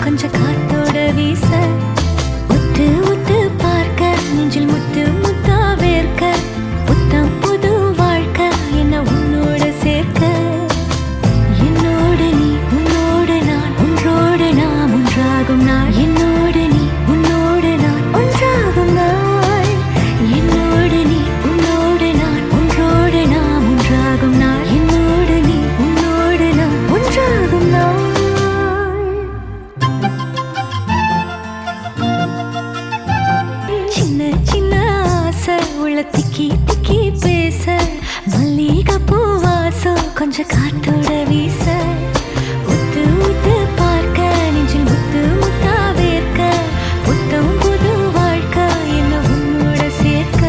கொஞ்ச காத்தோட வீச உத்து உத்து பார்க்க நெஞ்சில் முத்து முத்தா வேர்க்க புத்தம் புது வாழ்க்கை என்ன உன்னோட சேர்க்க என்னோடு நீ உன்னோடு நான் ஒன்றோடு நாம் ஒன்றாகும் நாள் என்னோடு நீ உன்னோடு நான் ஒன்றாகும் நாள் என்னோடு நீ உன்னோடு நான் ஒன்றோடு நாம் ஒன்றாகும் நாள் என்னோடு நீ உன்னோடு நான் ஒன்றாகும் நாள் சின்ன சின்ன ஆசை உள்ள திக்கி திக்கி பேச மல்லிகை பூ வாசம் கொஞ்ச காத்தோட வீச உத்து உத்து பார்க்க நெஞ்சில் முத்து முத்தா வேர்க்க புத்தம் புது வாழ்க்கை என்ன உன்னோட சேர்க்க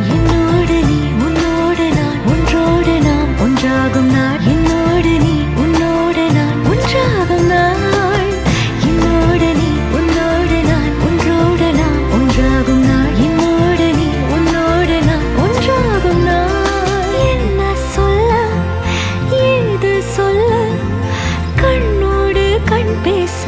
என்னோடு நீ உன்னோடு நான் ஒன்றோடு நாம் ஒன்றாகும் நாள் என்னோடு நீ உன்னோடு நான் ஒன்றாகும் நாள் என்னோடு நீ உன்னோடு நான் ஒன்றோடு நாம் ஒன்றாகும் நாள் என்னோடு நீ உன்னோடு நான் ஒன்றாகும் நாள் என்ன சொல்ல ஏது சொல்ல கண்ணோடு கண் பேச